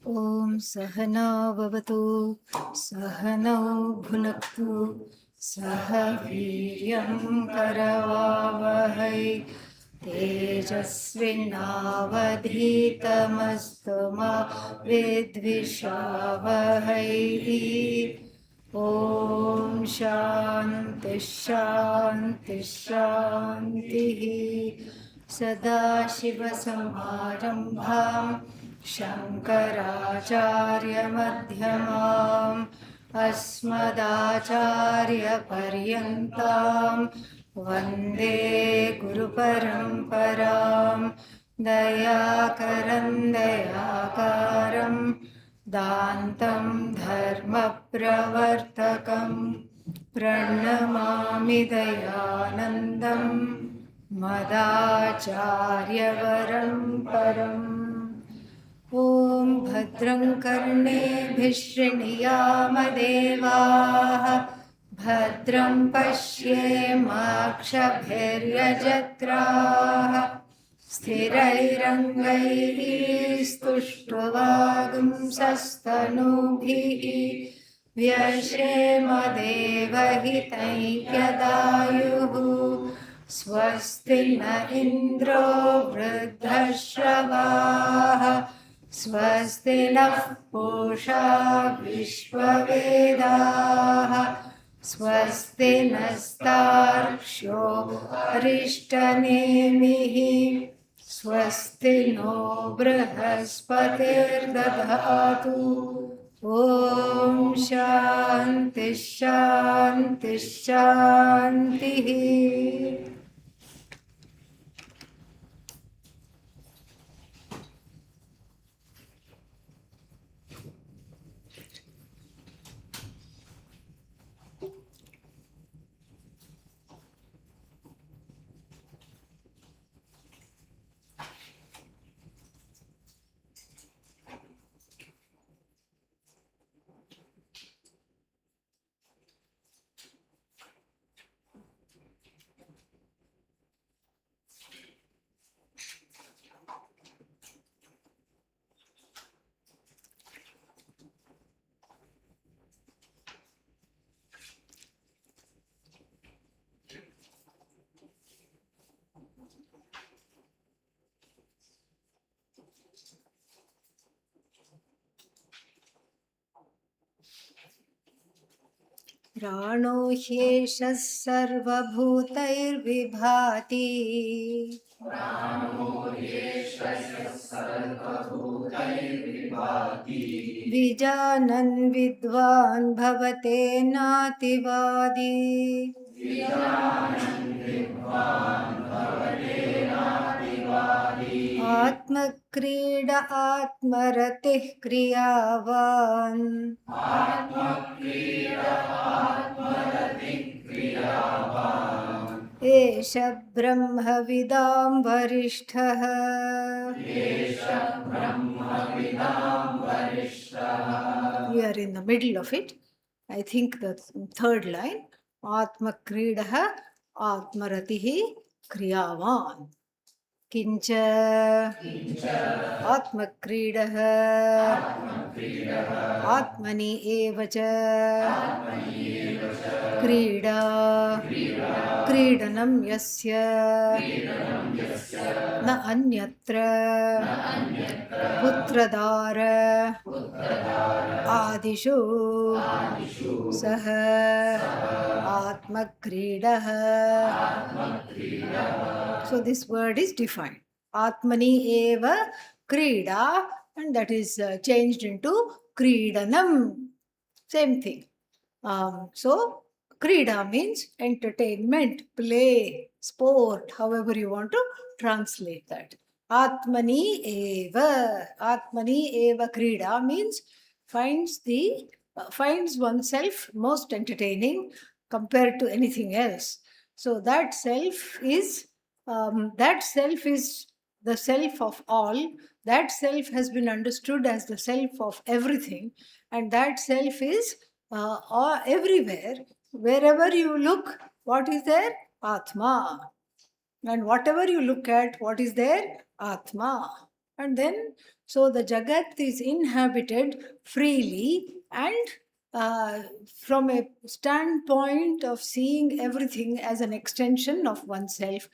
ॐ सहना भवतु सहनौ भुनक्तु सह वीर्यं करवावहै तेजस्विनावधीतमस्तु मा विद्विषावहै। ॐ शान्ति शान्ति शान्तिः। सदाशिवसमारम्भां शङ्कराचार्यमध्यमाम् अस्मदाचार्यपर्यन्तां वन्दे गुरुपरम्परां। दयाकरं दयाकारं दान्तं धर्मप्रवर्तकं प्रणमामि दयानन्दं मदाचार्यवरं परम्। ॐ भद्रं कर्णेभिः शृणुयामदेवाः भद्रं पश्येमाक्षभिर्यजत्राः स्थिरैरङ्गैः स्तुष्ट्वागुंसस्तनूभिः व्यशेमदेवहितं यदायुः। स्वस्ति न इन्द्रो वृद्धश्रवाः स्वस्ति नः पूषा विश्ववेदाः स्वस्ति नस्तार्क्ष्यो अरिष्टनेमिः स्वस्ति नो बृहस्पतिर्दधातु। ॐ शान्ति शान्ति शान्तिः। प्राणो ह्येषः सर्वभूतैर्विभाति विजानन् विद्वान् भवतेनातिवादी। आत्मक्रीड आत्मरतिः क्रियावान् एष ब्रह्मविदां वरिष्ठः। We are in the middle of it. I think the third line. Atmakridaha Atmaratihi Kriyavan. किंच आत्मक्रीडः आत्मनि एव च क्रीडा क्रीडनं यस्य न अन्यत्र पुत्रदार आदिषु सः आत्मक्रीडः. So this word is defined. Atmani eva krida, and that is changed into kridanam. Same thing. So krida means entertainment, play, sport, however you want to translate that. Atmani eva krida means finds oneself most entertaining compared to anything else. So that self is the self of all. That self has been understood as the self of everything, and that self is everywhere. Wherever you look, what is there? Atma. And whatever you look at, what is there? Atma. And then, so the Jagat is inhabited freely and uh, from a standpoint of seeing everything as an extension of oneself.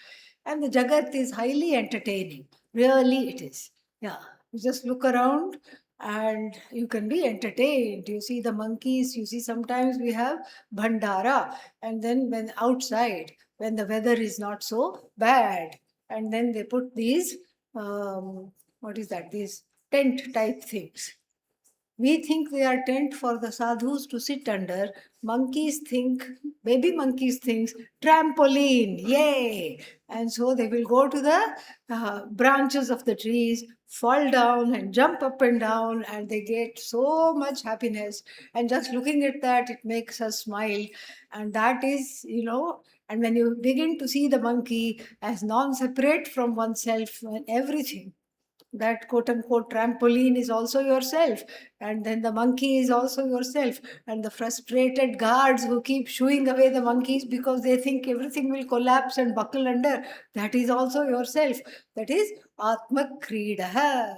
And the Jagat is highly entertaining. Really, it is. Yeah. You just look around and you can be entertained. You see the monkeys, you see sometimes we have Bhandara, and then when outside, when the weather is not so bad, and then they put these, what is that, these tent type things. We think they are tent for the sadhus to sit under. Monkeys think, baby monkeys thinks trampoline, yay! And so they will go to the branches of the trees, fall down and jump up and down, and they get so much happiness. And just looking at that, it makes us smile. And that is, and when you begin to see the monkey as non-separate from oneself and everything, that quote unquote trampoline is also yourself, and then the monkey is also yourself, and the frustrated guards who keep shooing away the monkeys because they think everything will collapse and buckle under, that is also yourself. That is Atma Kridaha.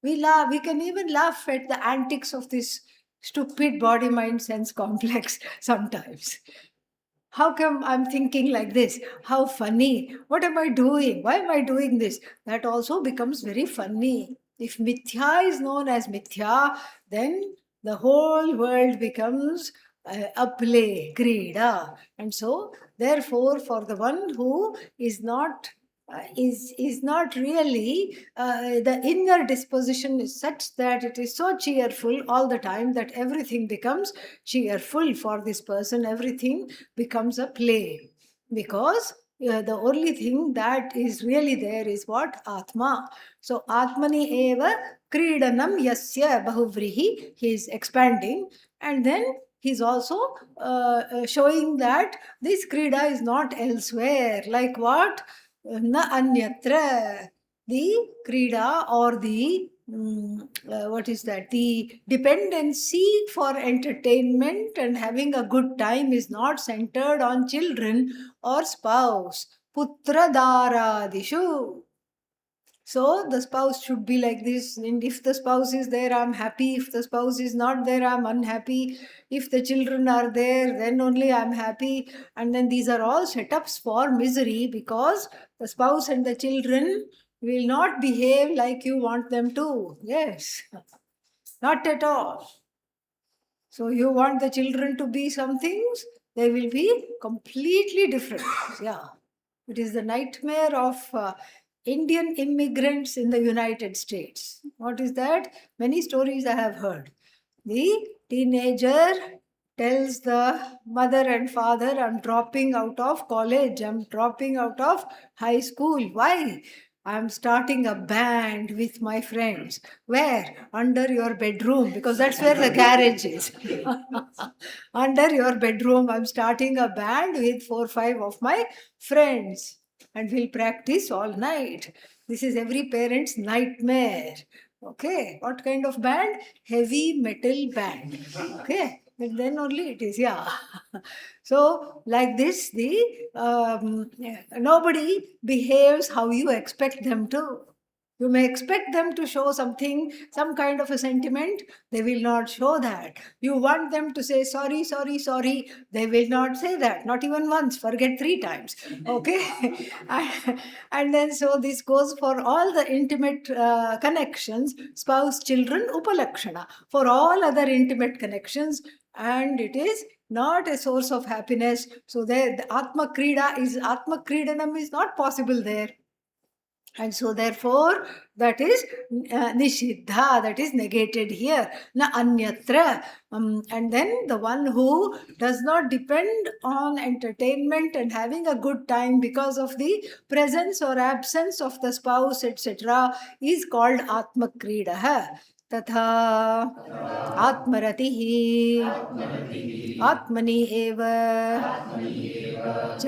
We can even laugh at the antics of this stupid body mind sense complex sometimes. How come I'm thinking like this? How funny. What am I doing? Why am I doing this? That also becomes very funny. If mithya is known as mithya, then the whole world becomes a play, krida. And so, therefore, for the one who is not really the inner disposition is such that it is so cheerful all the time that everything becomes cheerful for this person, everything becomes a play, because the only thing that is really there is what? Atma. So Atmani eva kridanam yasya bahuvrihi, he is expanding, and then he's also showing that this krida is not elsewhere. Like what? Na anyatra. The krida or the what is that? The dependency for entertainment and having a good time is not centered on children or spouse. Putra daradishu. So the spouse should be like this. And if the spouse is there, I'm happy. If the spouse is not there, I'm unhappy. If the children are there, then only I'm happy. And then these are all setups for misery, because the spouse and the children will not behave like you want them to. Yes, not at all. So you want the children to be some things, they will be completely different. Yeah. It is the nightmare of Indian immigrants in the United States. What is that? Many stories I have heard. The teenager tells the mother and father, I'm dropping out of college, I'm dropping out of high school. Why? I'm starting a band with my friends. Where? Under your bedroom, because that's where the garage is. Under your bedroom, I'm starting a band with 4 5 of my friends, and we'll practice all night. This is every parent's nightmare. Okay, what kind of band? Heavy metal band. Okay, and then only it is, yeah. So, like this, the nobody behaves how you expect them to. You may expect them to show something, some kind of a sentiment, they will not show that. You want them to say sorry, sorry, sorry, they will not say that, not even once, forget 3 times. Okay? And then so this goes for all the intimate connections, spouse, children, upalakshana, for all other intimate connections, and it is not a source of happiness. So there, the Atma Kridanam is not possible there. And so, therefore, that is nishiddha, that is negated here. Na anyatra. And then the one who does not depend on entertainment and having a good time because of the presence or absence of the spouse, etc., is called Atma Kridaha. तथा आत्मरतिः आत्मनि एव च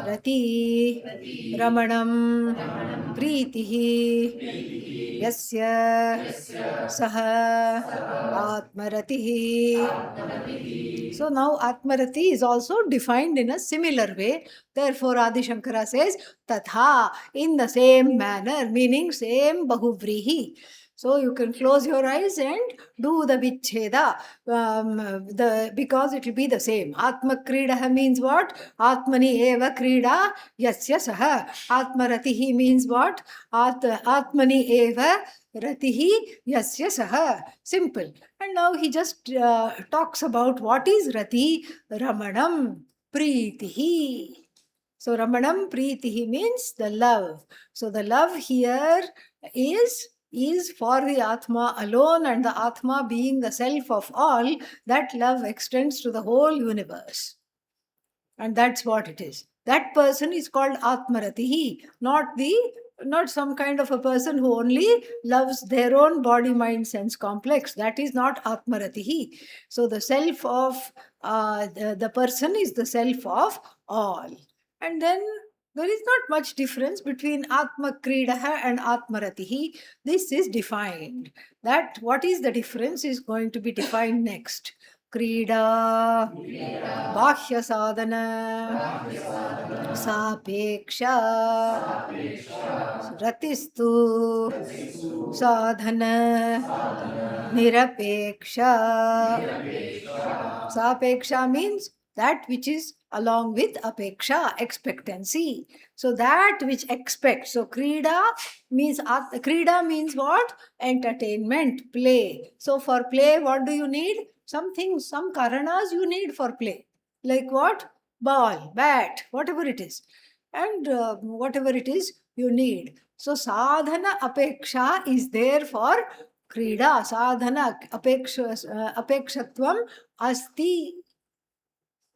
रति रमणं प्रीतिः यस्य सः आत्मरतिः. So now Atmarati is also defined in a similar way. Therefore Adi Shankara says Tatha, in the same manner, meaning same Bahuvrihi. So you can close your eyes and do the Vicheda, because it will be the same. Atma Kridaha means what? Atmani eva Krida yasya saha. Atmaratihi means what? Atmani eva Ratihi yasya saha. Simple. And now he just talks about what is Rati, Ramanam, Preetihi. So Ramanam Preetihi means the love. So the love here is for the Atma alone, and the Atma being the self of all, that love extends to the whole universe. And that's what it is. That person is called Atmaratihi, not some kind of a person who only loves their own body, mind, sense complex. That is not Atmaratihi. So the self of the person is the self of all. And then there is not much difference between Atma Kridaha and Atmaratihi. This is defined. That what is the difference is going to be defined next. क्रीडा बाह्यसाधन सापेक्षा रतिस्तु साधन निरपेक्षा. Sapeksha means that which is along with apeksha, expectancy. So that which expects. So krida means what? Entertainment, play. So for play, what do you need? Some things, some karanas you need for play. Like what? Ball, bat, whatever it is. And whatever it is, you need. So sadhana apeksha is there for krida. Sadhana apekshatvam asti.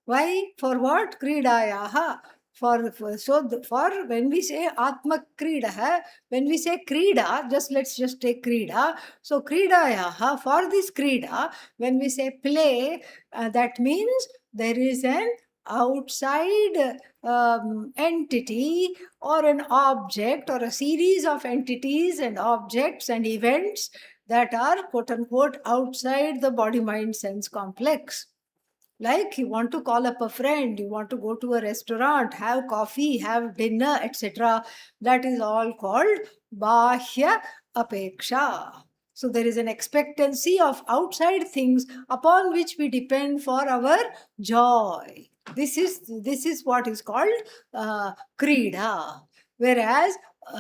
Why? For what? Kridayaha. For when we say Atma Kridaha, when we say Krida, let's just take Krida. So Kridayaha, for this Krida, when we say play, that means there is an outside entity or an object or a series of entities and objects and events that are quote unquote outside the body mind sense complex. Like you want to call up a friend, you want to go to a restaurant, have coffee, have dinner, etc. That is all called Bahya Apeksha. So there is an expectancy of outside things upon which we depend for our joy. This is what is called Krida. Whereas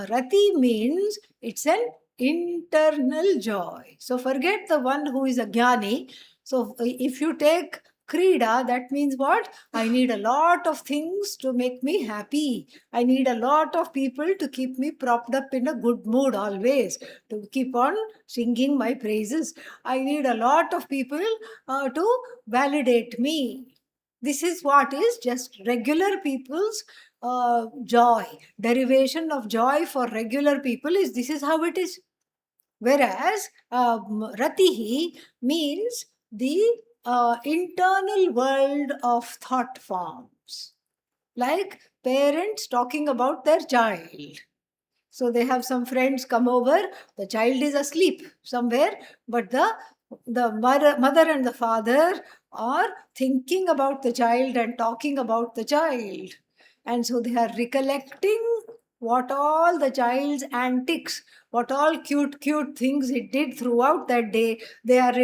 Rati means it's an internal joy. So forget the one who is a jnani. So if you take Krida, that means what? I need a lot of things to make me happy. I need a lot of people to keep me propped up in a good mood always, to keep on singing my praises. I need a lot of people to validate me. This is what is just regular people's joy. Derivation of joy for regular people is this is how it is. Whereas Ratihi means the internal world of thought forms, like parents talking about their child. So they have some friends come over, the child is asleep somewhere, but the mother and the father are thinking about the child and talking about the child. And so they are recollecting what all the child's antics, what all cute things it did throughout that day. They are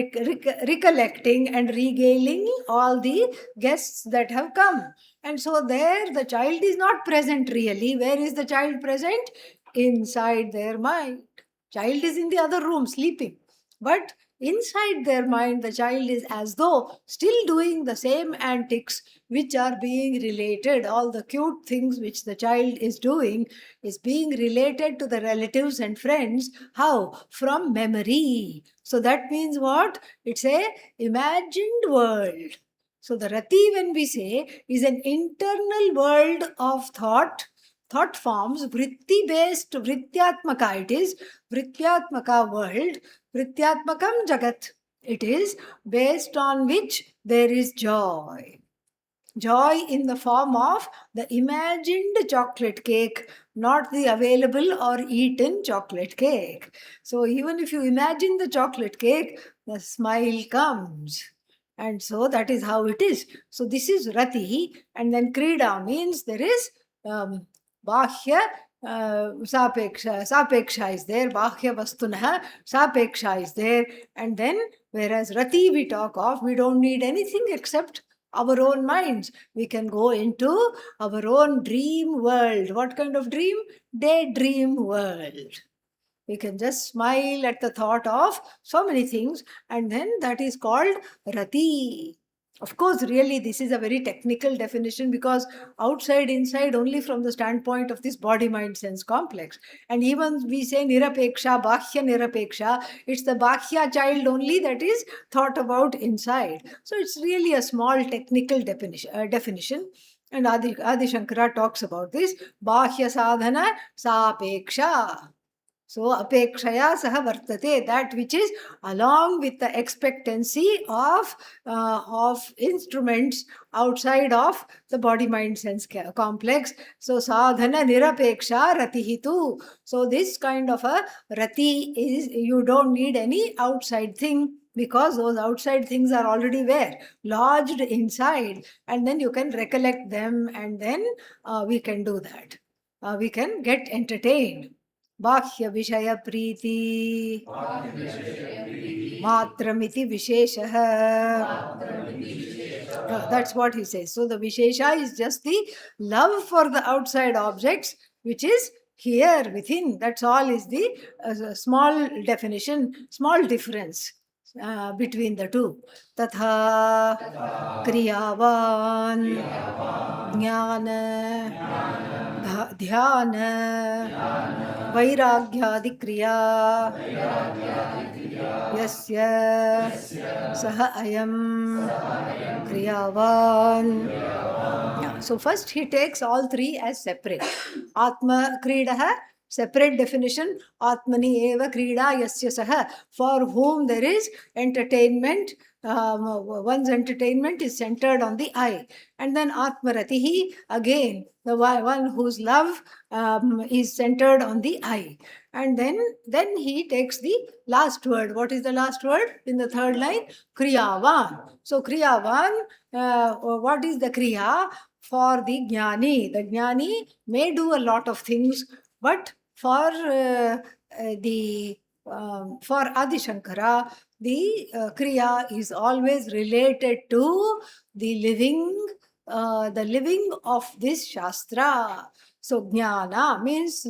recollecting and regaling all the guests that have come. And so there the child is not present really. Where is the child present? Inside their mind. Child is in the other room sleeping. But inside their mind, the child is as though still doing the same antics which are being related. All the cute things which the child is doing is being related to the relatives and friends. How? From memory. So that means what? It's a imagined world. So the Rati, when we say, is an internal world of thought forms, vritti based, vrityatmaka it is, vrityatmaka world, Prityatmakam Jagat. It is based on which there is joy. Joy in the form of the imagined chocolate cake, not the available or eaten chocolate cake. So, even if you imagine the chocolate cake, the smile comes. And so that is how it is. So, this is Rati, and then Krida means there is Bahya. Sapeksha is there, Bahya Vastunah, Sapeksha is there, and then whereas Rati we talk of, we don't need anything except our own minds. We can go into our own dream world. What kind of dream? Daydream world. We can just smile at the thought of so many things, and then that is called Rati. Of course, really, this is a very technical definition because outside, inside, only from the standpoint of this body, mind, sense complex. And even we say Nirapeksha, Bahya Nirapeksha, it's the Bahya child only that is thought about inside. So it's really a small technical definition. And Adi Shankara talks about this Bahya Sadhana Sapeksha. So, apekshaya saha vartate, that which is along with the expectancy of instruments outside of the body mind sense complex. So, sadhana nirapeksha ratihitu. So, this kind of a rati is, you don't need any outside thing because those outside things are already where? Lodged inside, and then you can recollect them, and then we can do that. We can get entertained. बाह्य विषय प्रीति मात्रमिति विशेषः. That's what he says. So the vishesha is just the love for the outside objects, which is here within. That's all is the small definition, small difference between the two. Tatha kriyavan jnana ध्यान वैराग्यादिक्रिया यस्य सह अयं क्रियावान्. So first he takes all three as separate. Atma Kridah, separate definition. Atmani eva krida yasya saha, for whom there is entertainment. One's entertainment is centered on the I. And then Atmaratihi, again, the one whose love is centered on the I. And then he takes the last word. What is the last word in the third line? Kriyavan. So Kriyavan, what is the Kriya? For the Jnani. The Jnani may do a lot of things, but for Adi Shankara, the Kriya is always related to the living of this Shastra. So Jnana means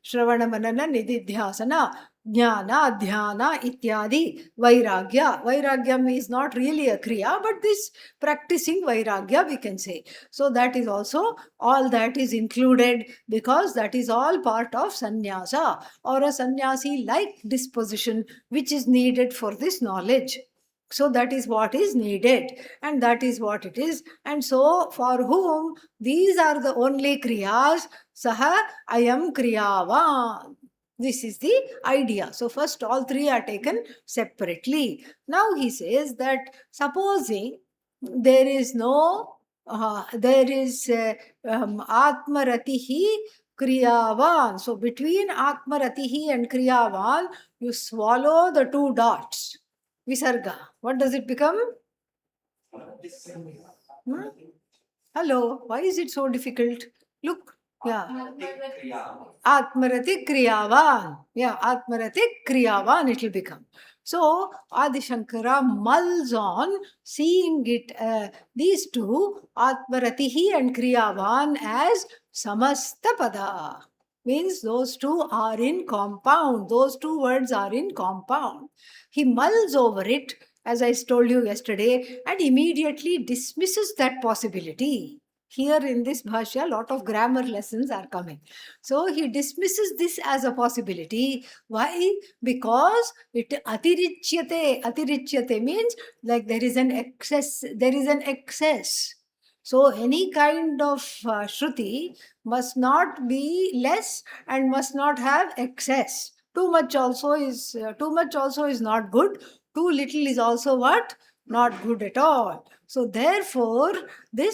Shravana Manana Nididhyasana. Jnana, Dhyana, Ityadi, Vairagya. Vairagya is not really a Kriya, but this practicing Vairagya we can say. So that is also, all that is included because that is all part of sannyasa or a sannyasi-like disposition which is needed for this knowledge. So that is what is needed and that is what it is. And so for whom these are the only kriyas, saha ayam kriyavan. This is the idea. So first all three are taken separately. Now he says that supposing there is no, there is Atmaratihi Kriyavan. So between Atmaratihi and Kriyavan, you swallow the two dots. Visarga. What does it become? Hello. Why is it so difficult? Look. Yeah. Atmaratik Kriyavan. Yeah, Atmaratik Kriyavan it will become. So, Adi Shankara mulls on seeing it, these two, Atmaratihi and Kriyavan, as Samastapada. Means those two are in compound. Those two words are in compound. He mulls over it, as I told you yesterday, and immediately dismisses that possibility. Here in this bhashya, a lot of grammar lessons are coming. So he dismisses this as a possibility. Why? Because it atirichyate. Atirichyate means like there is an excess. There is an excess. So any kind of Shruti must not be less and must not have excess. Too much also is not good. Too little is also what? Not good at all. So therefore, there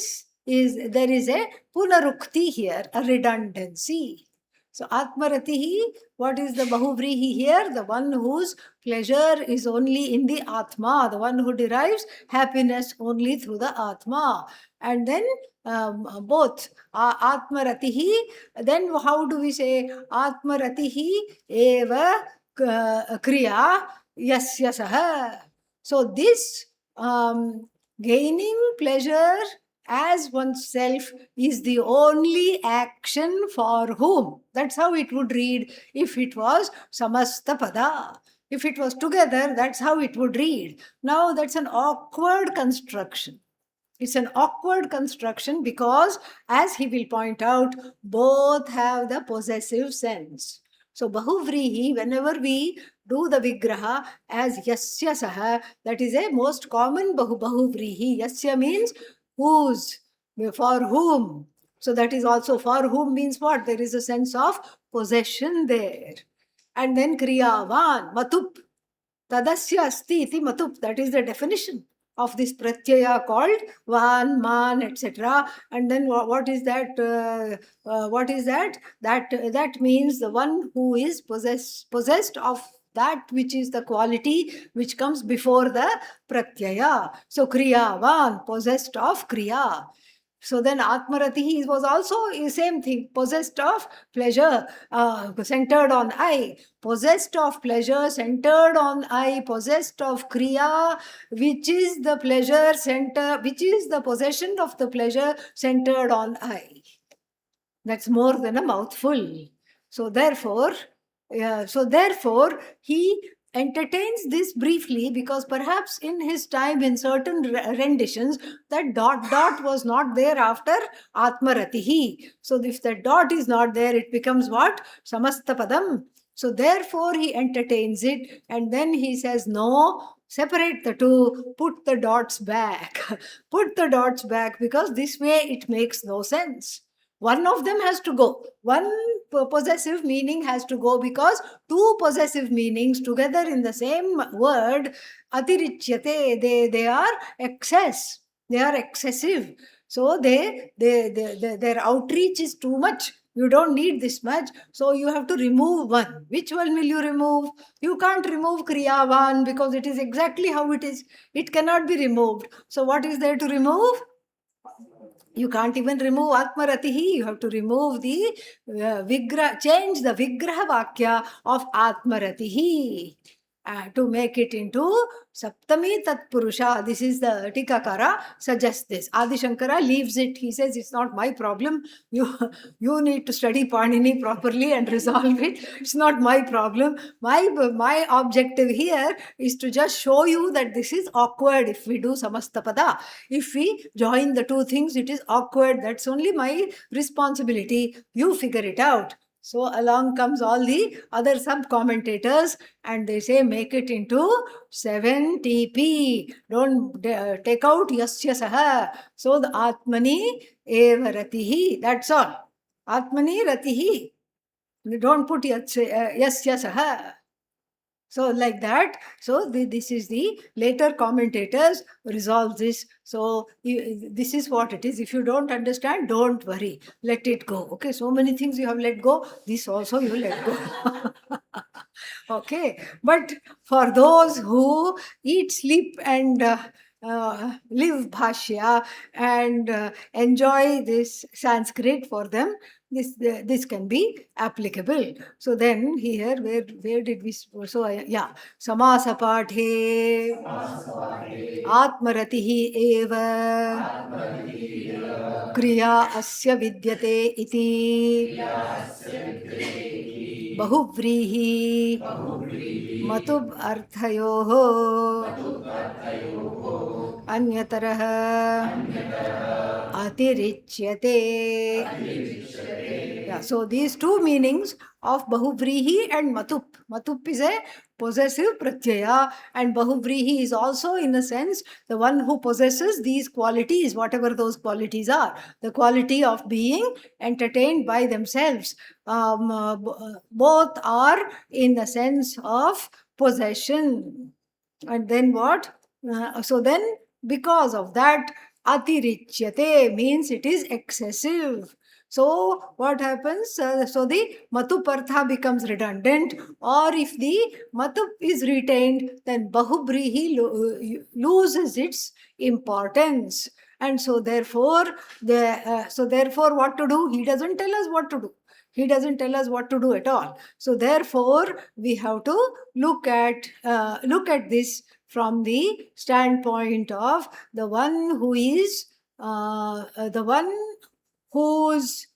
is a punarukti here, a redundancy. So Atmaratihi, what is the Bahuvrihi here? The one whose pleasure is only in the Atma, the one who derives happiness only through the Atma. And then both Atmaratihi, then how do we say Atmaratihi eva kriya yasya saha. So this gaining pleasure as oneself is the only action for whom. That's how it would read if it was samasta pada. If it was together, that's how it would read. Now that's an awkward construction. It's an awkward construction because, as he will point out, both have the possessive sense. So Bahuvrihi, whenever we do the Vigraha as Yasya Saha, that is a most common Bahuvrihi. Yasya means whose, for whom. So that is also for whom means what? There is a sense of possession there. And then Kriyavan, Matup. Tadasya asti iti Matup. That is the definition of this pratyaya called van, man, etc. And then what is that? What is that? That means the one who is possessed of that which is the quality which comes before the pratyaya. So kriyavan, possessed of kriya. So then Atmaratihi was also the same thing, possessed of pleasure, centered on I, possessed of pleasure, centered on I, possessed of Kriya, which is the pleasure center, which is the possession of the pleasure centered on I. That's more than a mouthful. So therefore, he entertains this briefly because perhaps in his time, in certain renditions, that dot was not there after Atmaratihi. So if that dot is not there, it becomes what? Samastapadam. So therefore, he entertains it and then he says, no, separate the two, put the dots back. Put the dots back because this way it makes no sense. One of them has to go. One possessive meaning has to go because two possessive meanings together in the same word, atirichyate, they are excess. They are excessive. So their outreach is too much. You don't need this much. So you have to remove one. Which one will you remove? You can't remove Kriyavan because it is exactly how it is. It cannot be removed. So what is there to remove? You can't even remove Atmaratihi. You have to remove the change the Vigraha Vakya of Atmaratihi to make it into Saptami Tat Purusha. This is the Tikakara suggests this. Adi Shankara leaves it. He says it's not my problem. You need to study Panini properly and resolve it. It's not my problem. My objective here is to just show you that this is awkward if we do Samastapada. If we join the two things, it is awkward. That's only my responsibility. You figure it out. So along comes all the other sub-commentators and they say make it into 7 TP. Don't take out Yasya Saha. So the Atmani Eva Ratihi. That's all. Atmani Ratihi. Don't put Yasya Saha. So like that, so this is the later commentators resolve this. So this is what it is. If you don't understand, don't worry. Let it go. Okay, so many things you have let go. This also you let go. Okay, but for those who eat, sleep and live Bhashya and enjoy this Sanskrit for them, this can be applicable. So then here, where did we? So yeah, samasa pathe atmaratihi eva kriya asya vidyate iti बहुव्रीहि मतुब अर्थयोः अन्यतरः अतिरिच्यते. Yeah, so these two meanings of Bahuvrihi and Matup. Matup is a possessive pratyaya, and Bahuvrihi is also, in a sense, the one who possesses these qualities, whatever those qualities are. The quality of being entertained by themselves. Both are in the sense of possession. And then what? So then, because of that, atirichyate means it is excessive. So what happens? So the matupartha becomes redundant, or if the matu is retained, then bahubrihi loses its importance. And so therefore, therefore, what to do? He doesn't tell us what to do. He doesn't tell us what to do at all. So therefore, we have to look at this from the standpoint of the one who is the one whose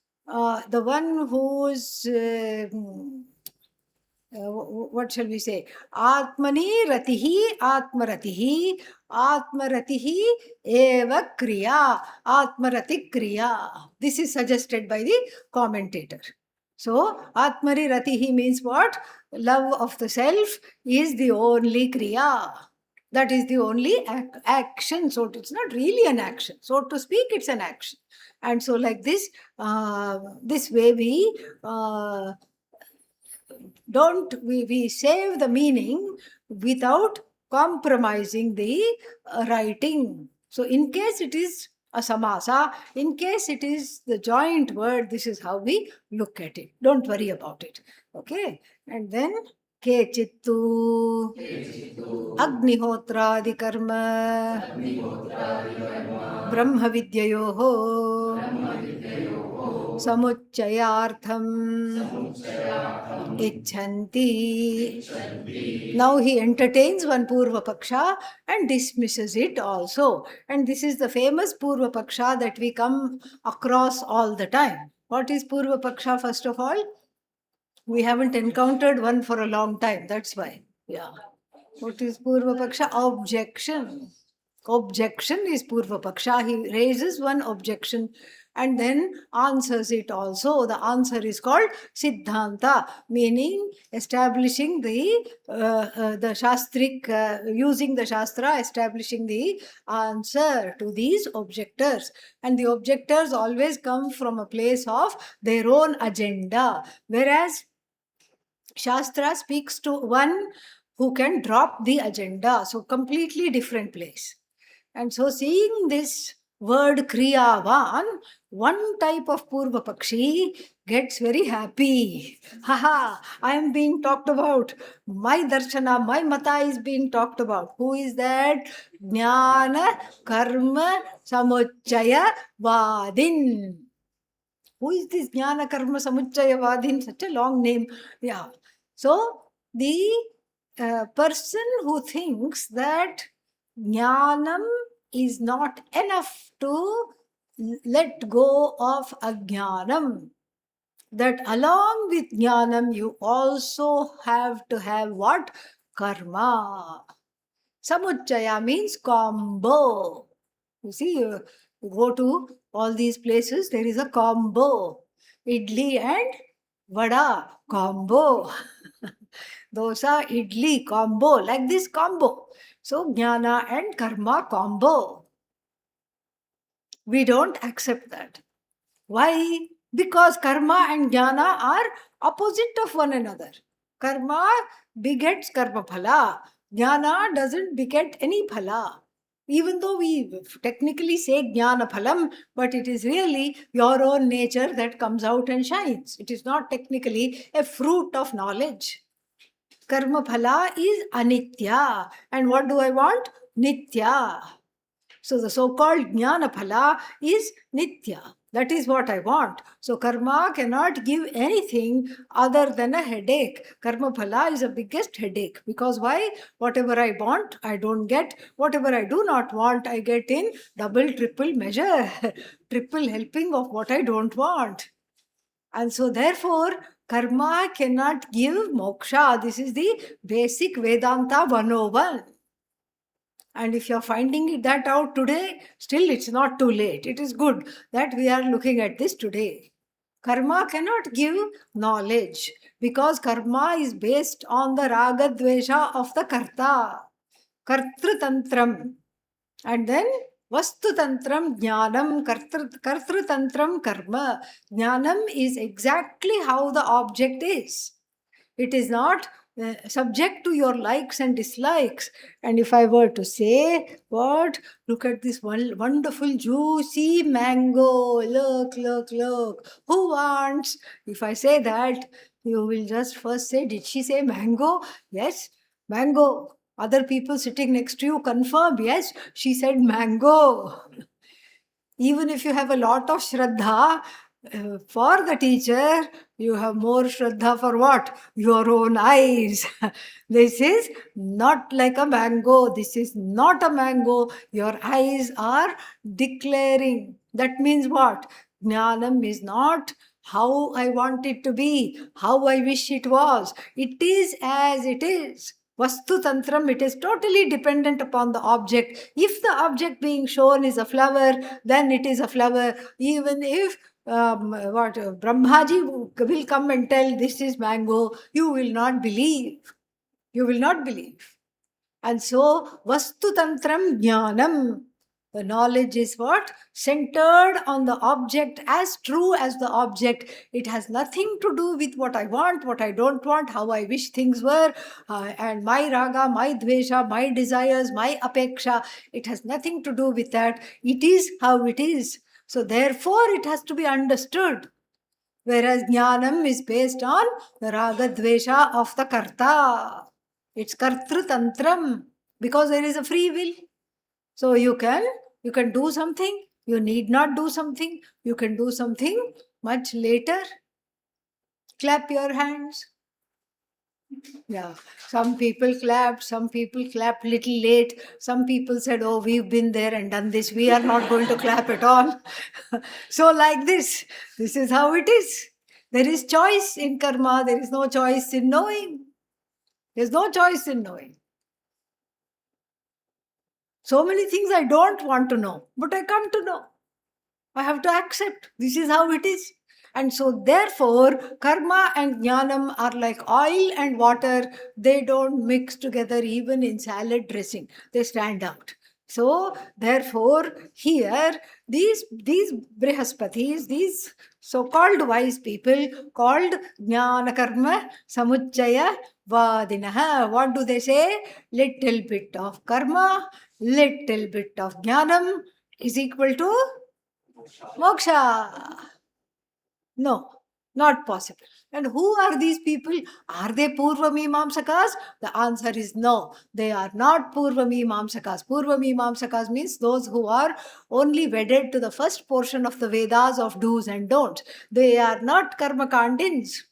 what shall we say? Atmani ratihi, atmaratihi, atmaratihi eva kriya, atmarati kriya. This is suggested by the commentator. So, atmari ratihi means what? Love of the self is the only kriya. That is the only action. So, it's not really an action. So to speak, it's an action. And so like this, this way we save the meaning without compromising the writing. So in case it is a samasa, in case it is the joint word, this is how we look at it. Don't worry about it. Okay. And then kechittu agnihotradi karma brahma vidyayoho samuchayartham ichanti. Now he entertains one Purva Paksha and dismisses it also. And this is the famous Purva Paksha that we come across all the time. What is Purva Paksha, first of all? We haven't encountered one for a long time. That's why. Yeah. What is Purva Paksha? Objection. Objection is Purva Paksha. He raises one objection and then answers it also. The answer is called Siddhanta, meaning establishing the Shastrik, using the Shastra, establishing the answer to these objectors. And the objectors always come from a place of their own agenda. Whereas Shastra speaks to one who can drop the agenda. So completely different place. And so seeing this word Kriyavan, one type of Purva Pakshi gets very happy. Haha, I am being talked about. My darshana, my mata is being talked about. Who is that? Jnana Karma Samuchaya Vadin. Who is this Jnana Karma Samuchaya Vadin? Such a long name. Yeah. So the person who thinks that Jnanam is not enough to let go of Ajnanam, that along with Jnanam you also have to have what? Karma. Samuchaya means combo. You see, you go to all these places, there is a combo. Idli and vada combo. Dosa, idli combo, like this combo. So, jnana and karma combo. We don't accept that. Why? Because karma and jnana are opposite of one another. Karma begets karma phala. Jnana doesn't beget any phala. Even though we technically say jnana phalam, but it is really your own nature that comes out and shines. It is not technically a fruit of knowledge. Karma phala is anitya. And what do I want? Nitya. So the so-called jnana phala is nitya. That is what I want. So karma cannot give anything other than a headache. Karma phala is the biggest headache. Because why? Whatever I want, I don't get. Whatever I do not want, I get in double, triple measure. Triple helping of what I don't want. And so therefore, karma cannot give moksha. This is the basic Vedanta 101. And if you're finding that out today, still it's not too late. It is good that we are looking at this today. Karma cannot give knowledge because karma is based on the raga dvesha of the karta. Kartru tantram. And then vastu tantram jnanam, kartru tantram karma. Jnanam is exactly how the object is. It is not subject to your likes and dislikes. And if I were to say, what? Look at this wonderful juicy mango. Look. Who wants? If I say that, you will just first say, did she say mango? Yes, mango. Other people sitting next to you confirm, yes, she said mango. Even if you have a lot of shraddha for the teacher, you have more shraddha for what? Your own eyes. This is not like a mango. This is not a mango. Your eyes are declaring. That means what? Jnanam is not how I want it to be, how I wish it was. It is as it is. Vastu Tantram, it is totally dependent upon the object. If the object being shown is a flower, then it is a flower. Even if Brahmaji will come and tell this is mango, you will not believe. You will not believe. And so, Vastu Tantram Jnanam. The knowledge is what? Centered on the object, as true as the object. It has nothing to do with what I want, what I don't want, how I wish things were, and my raga, my dvesha, my desires, my apeksha. It has nothing to do with that. It is how it is. So, therefore, it has to be understood. Whereas jnanam is based on the raga dvesha of the karta. It's kartru tantram because there is a free will. So you can do something, you need not do something, you can do something much later. Clap your hands. Yeah, some people clapped, some people clapped little late, some people said, oh, we've been there and done this, we are not going to clap at all. So like this is how it is. There is choice in karma, there is no choice in knowing. There's no choice in knowing. So many things I don't want to know, but I come to know. I have to accept. This is how it is. And so, therefore, karma and jnanam are like oil and water. They don't mix together even in salad dressing. They stand out. So, therefore, here, these Brihaspatis, these so-called wise people called jnana karma samuchaya vadinaha. What do they say? Little bit of karma, little bit of jnanam is equal to moksha. No, not possible. And who are these people? Are they Purva Mimamsakas? The answer is no. They are not Purva Mimamsakas. Purva Mimamsakas means those who are only wedded to the first portion of the Vedas of do's and don'ts. They are not Karma Kandins.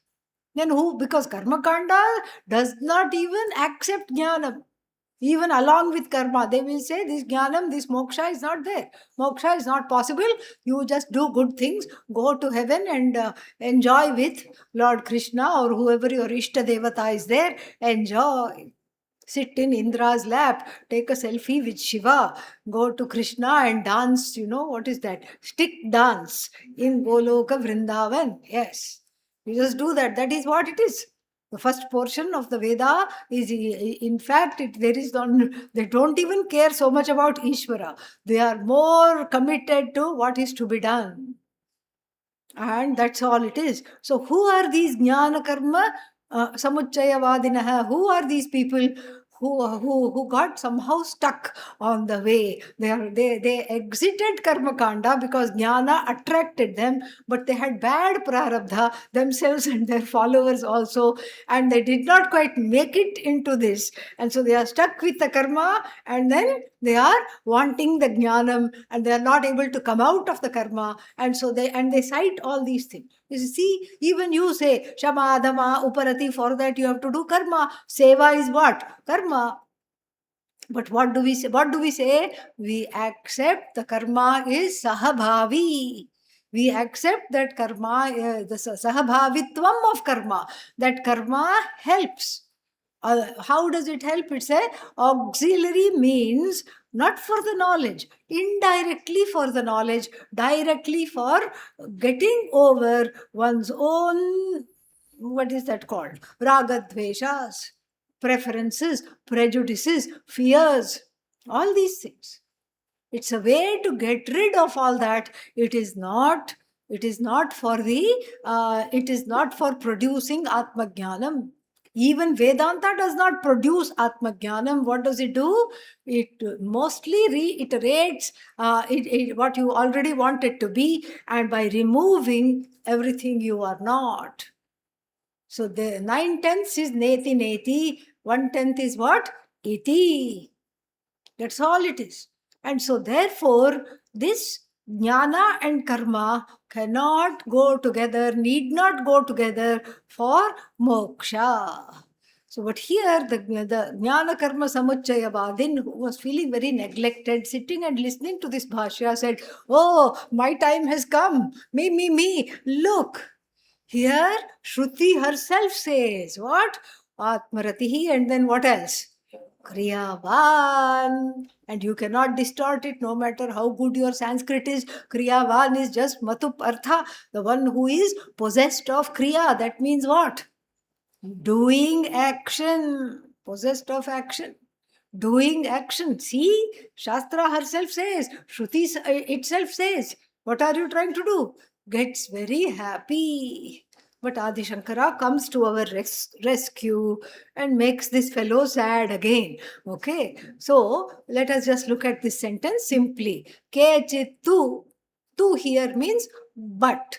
Then who? Because Karma Kanda does not even accept Jnanam. Even along with karma, they will say this jnanam, this moksha is not there. Moksha is not possible. You just do good things, go to heaven and enjoy with Lord Krishna or whoever your Ishta Devata is there. Enjoy. Sit in Indra's lap, take a selfie with Shiva, go to Krishna and dance. You know, what is that? Stick dance in Goloka Vrindavan. Yes. You just do that. That is what it is. The first portion of the Veda is, in fact, there is they don't even care so much about Ishvara. They are more committed to what is to be done. And that's all it is. So, who are these Jnana Karma Samuchayavadinaha? Who are these people who got somehow stuck on the way? They exited Karma Kanda because Jnana attracted them, but they had bad prarabdha themselves and their followers also, and they did not quite make it into this. And so they are stuck with the karma, and then they are wanting the jnanam, and they are not able to come out of the karma, and so they cite all these things. You see, even you say shama dhamma uparati, for that you have to do karma. Seva is what? Karma. But what do we say? We accept the karma is sahabhavi. We accept that karma, the sahabhavitvam of karma, that karma helps. How does it help? It's a auxiliary means, not for the knowledge, indirectly for the knowledge, directly for getting over one's own, what is that called? Ragadveshas, preferences, prejudices, fears, all these things. It's a way to get rid of all that. It is not. It is not for the. It is not for producing Atmajnanam. Even Vedanta does not produce Atmajnanam. What does it do? It mostly reiterates what you already want it to be, and by removing everything you are not. So the 9/10 is neti neti, 1/10 is what? Iti. That's all it is. And so therefore, this jnana and karma cannot go together, need not go together for moksha. So, but here the jnana karma samuchayavadin, who was feeling very neglected, sitting and listening to this bhashya, said, "Oh, my time has come. Me. Look, here Shruti herself says, what? Atmaratihi, and then what else? Kriyavan. And you cannot distort it no matter how good your Sanskrit is. Kriyavan is just Matup Artha, the one who is possessed of Kriya. That means what? Doing action. Possessed of action. Doing action. See, Shastra herself says, Shruti itself says, what are you trying to do? Gets very happy. But Adi Shankara comes to our rescue and makes this fellow sad again. Okay, so let us just look at this sentence simply. Kechit tu. Tu here means but.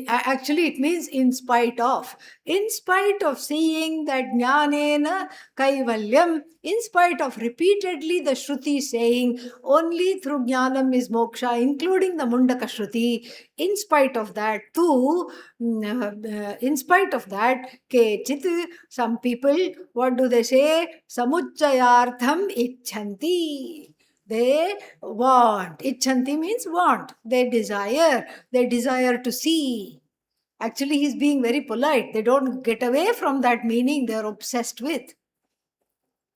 Actually, it means in spite of. In spite of seeing that jnanena kaivalyam, in spite of repeatedly the Shruti saying only through jnanam is moksha, including the Mundaka Shruti, in spite of that, too, in spite of that, kechit, some people, what do they say? Samuchayartham icchanti. They want. Icchanti means want. They desire. They desire to see. Actually, he's being very polite. They don't get away from that meaning they are obsessed with.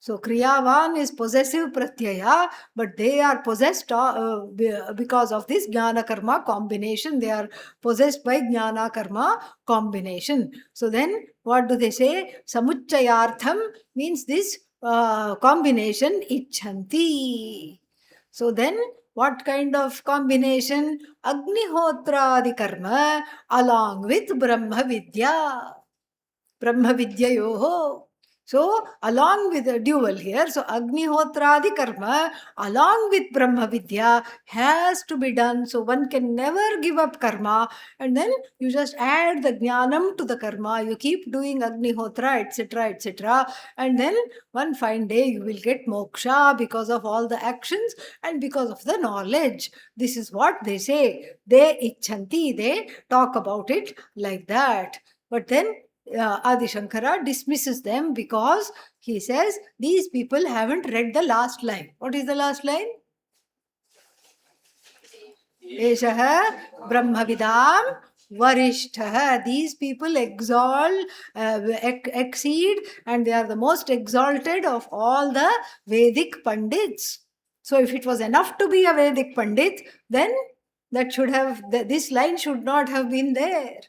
So, Kriyavan is possessive pratyaya, but they are possessed because of this jnana karma combination. They are possessed by jnana karma combination. So, then what do they say? Samuchayartham means this combination icchanti. So, then what kind of combination? Agnihotradi karma along with Brahma Vidya. Brahma Vidya yoho. So, along with the dual here, so Agnihotradi karma along with Brahma Vidya has to be done. So, one can never give up karma, and then you just add the jnanam to the karma. You keep doing Agnihotra, etc., and then one fine day you will get moksha because of all the actions and because of the knowledge. This is what they say. They icchanti, they talk about it like that. But then Adi Shankara dismisses them because he says these people haven't read the last line. What is the last line? Eshaha Brahmavidam Varishtha. These people exceed, and they are the most exalted of all the Vedic Pandits. So, if it was enough to be a Vedic Pandit, then that should have, this line should not have been there.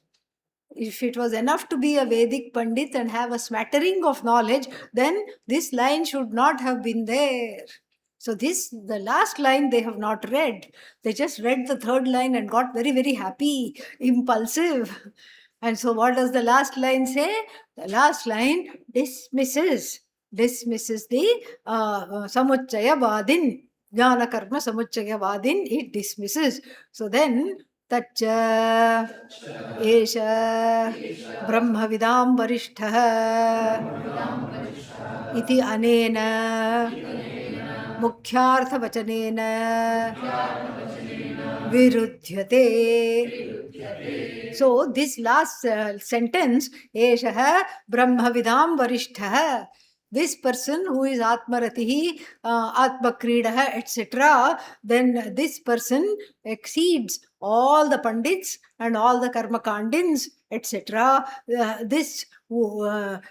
If it was enough to be a Vedic Pandit and have a smattering of knowledge, then this line should not have been there. So the last line they have not read. They just read the third line and got very, very happy, impulsive. And so what does the last line say? The last line dismisses the Samuchaya Vadin. Jnana Karma Samuchaya Vadin, it dismisses. So then तच्च एष ब्रह्मविदां वरिष्ठः इति अनेन मुख्यार्थवचनेन विरुध्यते. So this last sentence, एषः ब्रह्मविदां वरिष्ठः, this person who is Atmaratihi, Atmakridaha, etc., then this person exceeds all the Pandits and all the Karmakandins, etc. This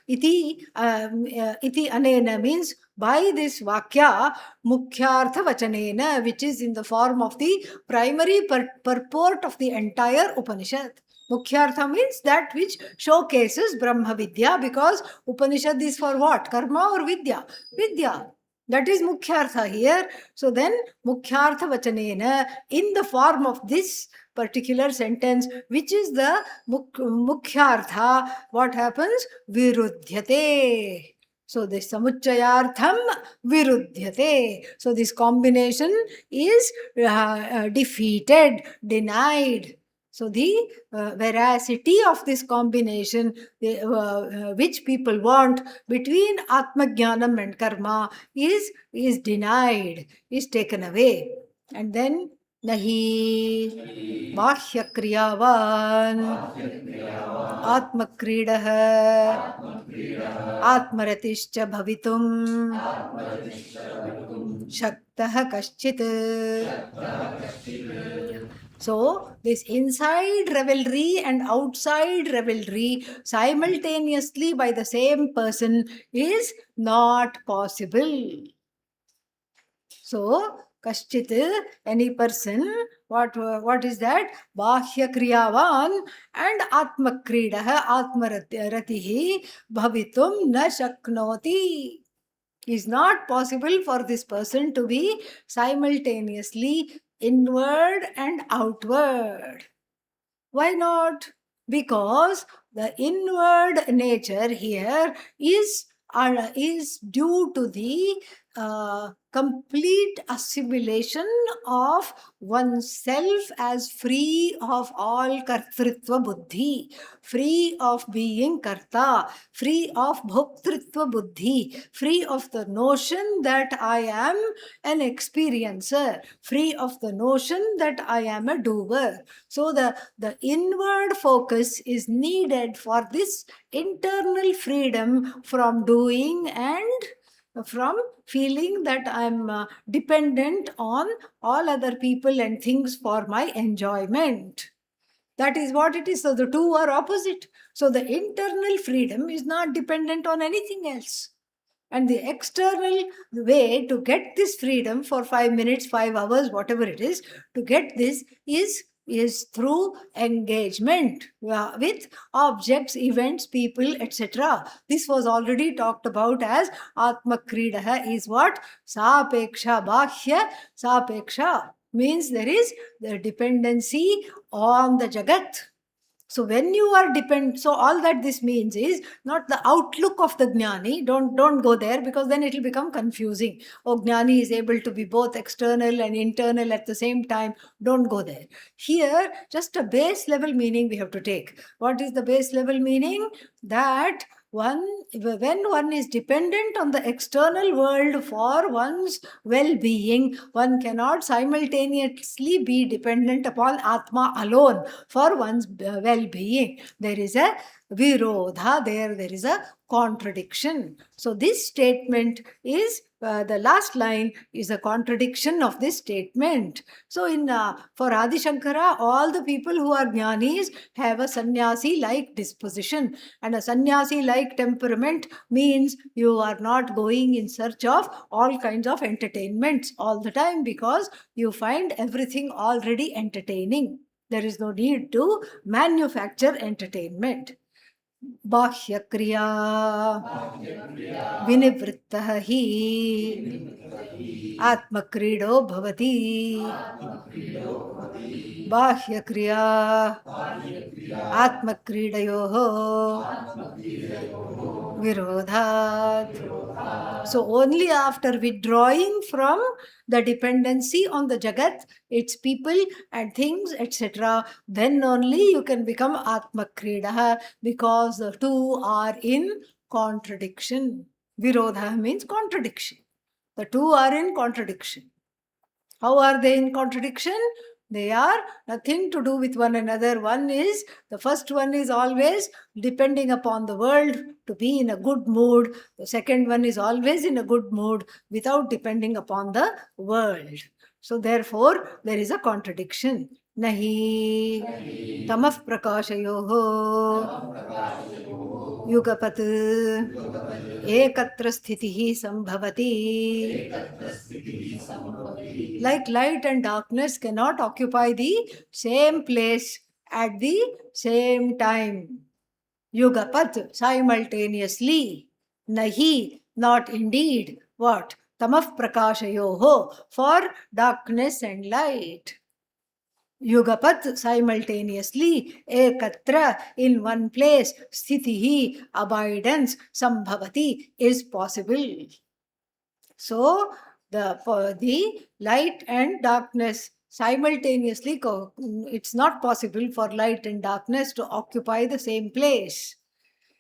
iti anena means by this vakya mukhyartha vachanena, which is in the form of the primary purport of the entire Upanishad. Mukhyartha means that which showcases Brahma Vidya, because Upanishad is for what? Karma or Vidya? Vidya. That is Mukhyartha here. So then Mukhyartha Vachanena, in the form of this particular sentence, which is the Mukhyartha, what happens? Virudhyate. So this samuchayartham virudhyate. So this combination is defeated, denied. So the veracity of this combination, which people want between Atmajnanam and Karma, is denied, is taken away. And then nahi bahya kriyavan आत्मक्रीडः आत्मरतिश्च भवितुं शक्तः कश्चित्. So this inside revelry and outside revelry simultaneously by the same person is not possible. So Kashchit, any person, what is that? Bahya kriyavan and atmakridaha atmaratihi bhavitum na shaknoti. Is not possible for this person to be simultaneously inward and outward. Why not? Because the inward nature here is due to the complete assimilation of oneself as free of all kartritva buddhi, free of being karta, free of bhoktritva buddhi, free of the notion that I am an experiencer, free of the notion that I am a doer. So the inward focus is needed for this internal freedom from doing and from feeling that I'm dependent on all other people and things for my enjoyment. That is what it is. So the two are opposite. So the internal freedom is not dependent on anything else. And the external way to get this freedom for 5 minutes, 5 hours, whatever it is, to get this is through engagement with objects, events, people, etc. This was already talked about as Atma Kridaha is what? Sapeksha Bahya Sapeksha means there is the dependency on the Jagat. So when you are so all that this means is not the outlook of the Jnani. Don't go there, because then it will become confusing. Oh, Jnani is able to be both external and internal at the same time. Don't go there. Here, just a base level meaning we have to take. What is the base level meaning? That when one is dependent on the external world for one's well-being, one cannot simultaneously be dependent upon Atma alone for one's well-being. There is a virodha, there is a contradiction. So this statement is the last line is a contradiction of this statement. So for Adi Shankara, all the people who are jnanis have a sannyasi like disposition, and a sannyasi like temperament means you are not going in search of all kinds of entertainments all the time, because you find everything already entertaining. There is no need to manufacture entertainment. बाह्यक्रिया विनिवृत्तः हि आत्मक्रीडो भवति. बाह्यक्रिया आत्मक्रीडयोः virodhat. So only after withdrawing from the dependency on the Jagat, its people and things, etc., then only you can become Atmakridaha, because the two are in contradiction. Virodha means contradiction. The two are in contradiction. How are they in contradiction? They are nothing to do with one another. The first one is always depending upon the world to be in a good mood. The second one is always in a good mood without depending upon the world. So therefore, there is a contradiction. nahi tamah prakashayoho युगपत् एकत्र स्थितिः संभवति. Like light and darkness cannot occupy the same place at the same time. Yugapat, simultaneously. Nahi, not indeed. What? Tamah prakashayoho, for darkness and light. Yugapat, simultaneously, ekatra, in one place, sthitihi, abidance, sambhavati, is possible. So, the light and darkness simultaneously, it's not possible for light and darkness to occupy the same place.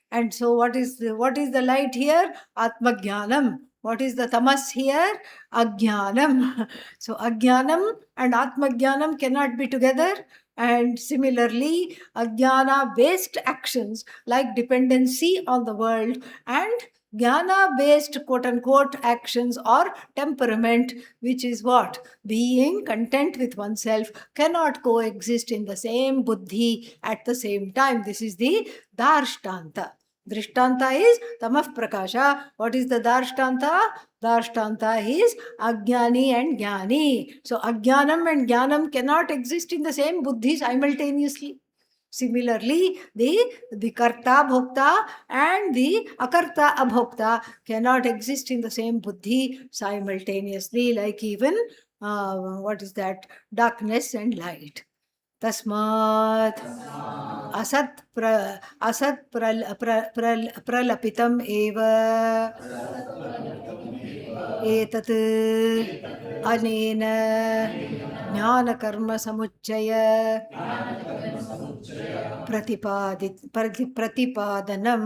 And so, what is the light here? Atmajnanam. What is the tamas here? Ajnanam. So, Ajnanam and Atmajnanam cannot be together. And similarly, Ajnana based actions like dependency on the world and Jnana based quote unquote actions or temperament, which is what? Being content with oneself, cannot coexist in the same buddhi at the same time. This is the Darshtanta. Drishtanta is Tamah Prakasha. What is the Darshtanta? Darshtanta is Ajnani and Jnani. So Ajnanam and Jnanam cannot exist in the same buddhi simultaneously. Similarly, the karta bhokta and the akarta abhokta cannot exist in the same buddhi simultaneously, like even what is that? Darkness and light. तस्मात् असत् प्रलपितम् एव एतत् अनेन ज्ञानकर्मसमुच्चय प्रतिपादनम्.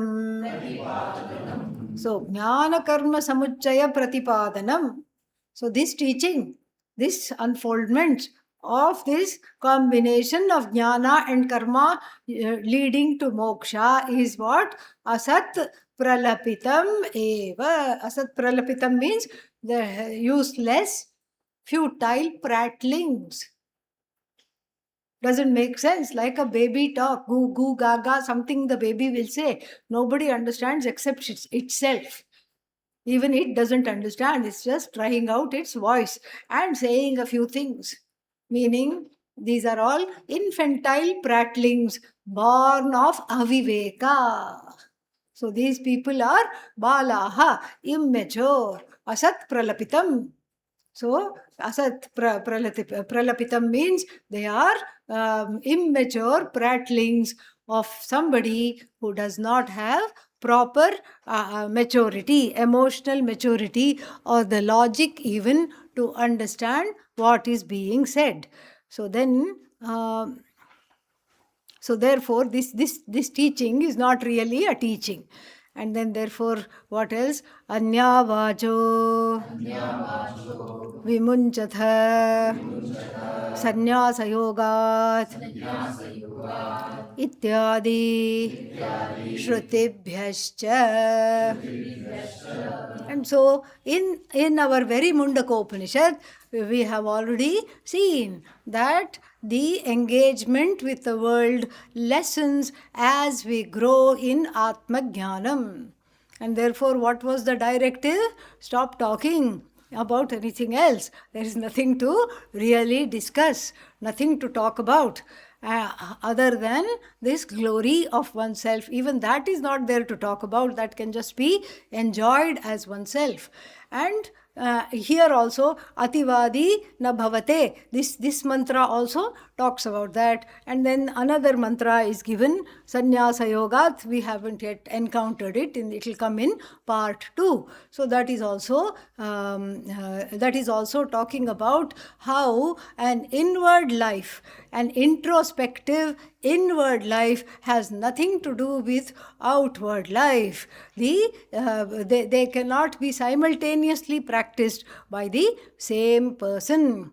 So Jnana-karma-samuccaya pratipadanam. So this teaching, this unfoldment of this combination of jnana and karma leading to moksha is what? Asat pralapitam eva. Asat pralapitam means the useless, futile prattlings. Doesn't make sense. Like a baby talk, goo goo gaga, something the baby will say. Nobody understands except itself. Even it doesn't understand. It's just trying out its voice and saying a few things. Meaning, these are all infantile prattlings born of aviveka. So these people are balaha, immature, asat pralapitam. So asat pralapitam means they are immature prattlings of somebody who does not have proper maturity, emotional maturity, or the logic even to understand what is being said. So then, so therefore, this teaching is not really a teaching. And then therefore, what else? Anya vajo vimunchatha sanyasayogat ityadi shrutibhyascha. And so in our very Mundaka Upanishad, we have already seen that the engagement with the world lessens as we grow in Atma Jnanam. And therefore, what was the directive? Stop talking about anything else. There is nothing to really discuss, nothing to talk about. Other than this glory of oneself. Even that is not there to talk about. That can just be enjoyed as oneself. And here also, Ativadi na bhavate. This mantra also talks about that. And then another mantra is given, Sannyasa Yogat. We haven't yet encountered it. It will come in part 2. So that is also talking about how an inward life, an introspective inward life has nothing to do with outward life. They cannot be simultaneously practiced by the same person.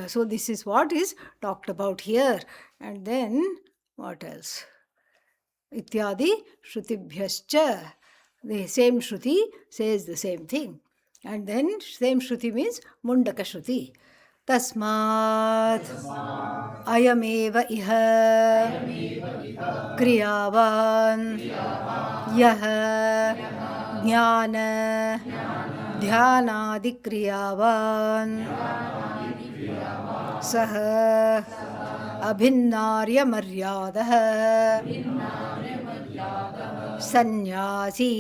So this is what is talked about here. And then what else? Ityadi shrutibhyascha. The same Shruti says the same thing. And then same Shruti means Mundaka Shruti. तस्मात् अयमेव इह क्रियावान् यः ज्ञान ध्यानादिक्रियावान् सः अभिन्नार्यमर्यादः सन्यासी.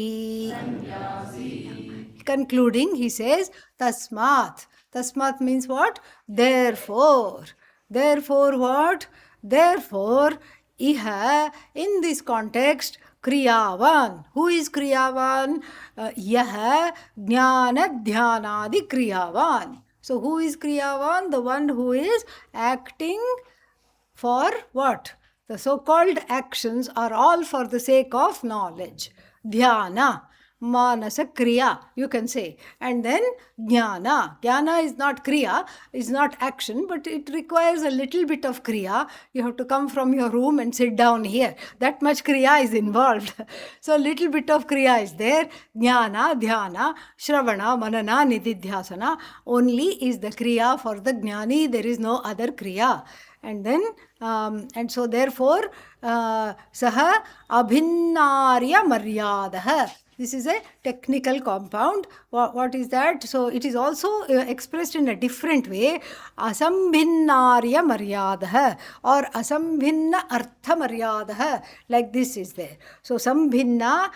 Concluding, he says, Tasmat. Tasmat means what? Therefore. Therefore what? Therefore, iha, in this context, Kriyavan. Who is Kriyavan? Yaha Jnana Dhyanadi Kriyavan. So who is Kriyavan? The one who is acting for what? The so-called actions are all for the sake of knowledge. Dhyana, manasa kriya, you can say. And then jnana. Jnana is not kriya, is not action, but it requires a little bit of kriya. You have to come from your room and sit down here. That much kriya is involved. So a little bit of kriya is there. Jnana, dhyana, shravana, manana, nididhyasana. Only is the kriya for the jnani. There is no other kriya. And then, and so therefore, saha abhinnarya maryadah. This is a technical compound. What is that? So it is also expressed in a different way. Asambhinnarya maryadah or asambhinna artha maryadah. Like this is there. So sambhinna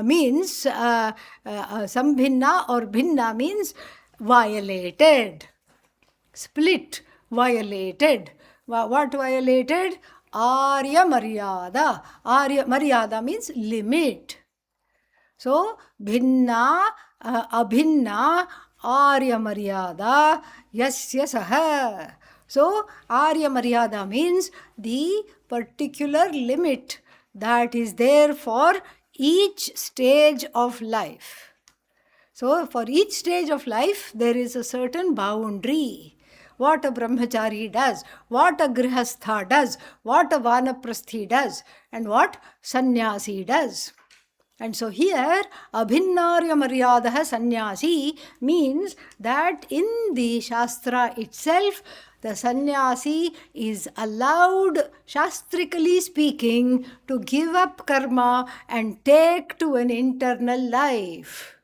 means, sambhinna or bhinna means violated, split, violated. What violated? Arya Maryada. Arya Maryada means limit. So, bhinna, abhinna, Arya Maryada, yasya saha. So, Arya Maryada means the particular limit that is there for each stage of life. So, for each stage of life, there is a certain boundary. What a brahmachari does, what a grihastha does, what a vanaprasthi does, and what sannyasi does. And so here, abhinnarya maryadah sannyasi means that in the Shastra itself, the sannyasi is allowed, shastrically speaking, to give up karma and take to an internal life.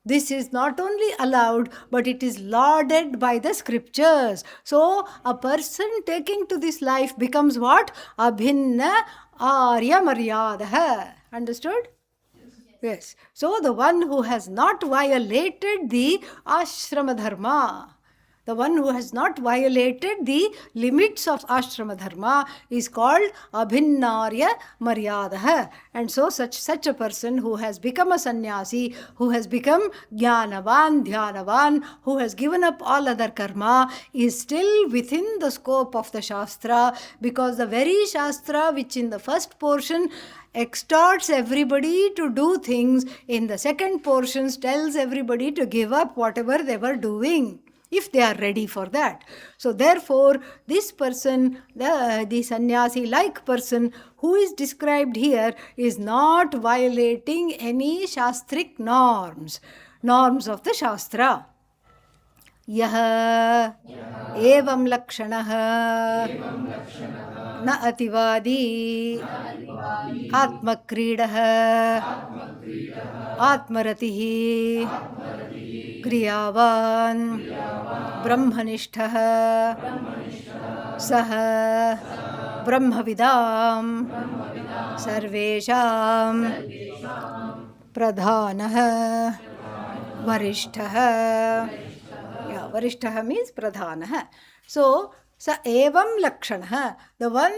This is not only allowed, but it is lauded by the scriptures. So, a person taking to this life becomes what? Abhinna Arya Maryadah. Understood? Yes. So, the one who has not violated the ashrama dharma, the one who has not violated the limits of ashrama dharma is called abhinnarya maryadah. And so such a person who has become a sannyasi, who has become jnanavan, dhyanavan, who has given up all other karma, is still within the scope of the Shastra, because the very Shastra which in the first portion exhorts everybody to do things, in the second portion tells everybody to give up whatever they were doing, if they are ready for that. So therefore, this person, the sannyasi-like person who is described here, is not violating any shastric norms of the Shastra. Yaha evam lakshanah na ativadi atmakridah atmaratihi kriyavan brahmanishthah sah brahmavidam sarvesham pradhanah varishtah. Yeah, varishtah means pradhanah. So, sa evam lakshanah, the one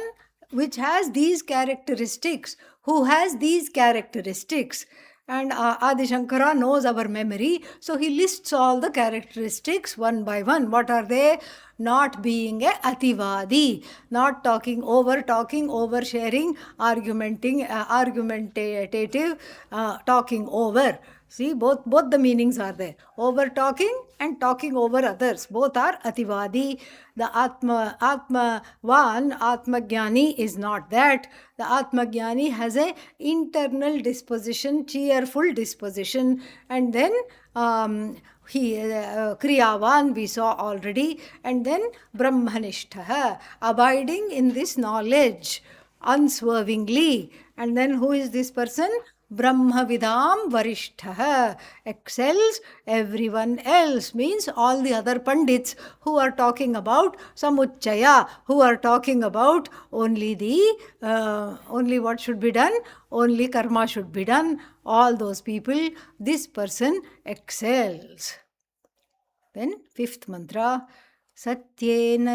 which has these characteristics, who has these characteristics. And Adi Shankara knows our memory, so he lists all the characteristics one by one. What are they? Not being a ativadi, not talking, oversharing, argumentative, talking over. See, both the meanings are there. Over talking and talking over others. Both are ativadi. The Atma Jnani is not that. The Atma Jnani has a internal disposition, cheerful disposition, and then he Kriyavan we saw already, and then Brahmanishtha, abiding in this knowledge unswervingly. And then who is this person? Brahmavidam Varishtha, excels everyone else, means all the other Pandits who are talking about Samuchaya, who are talking about only what should be done, only karma should be done, all those people, this person excels. Then fifth mantra, सत्येन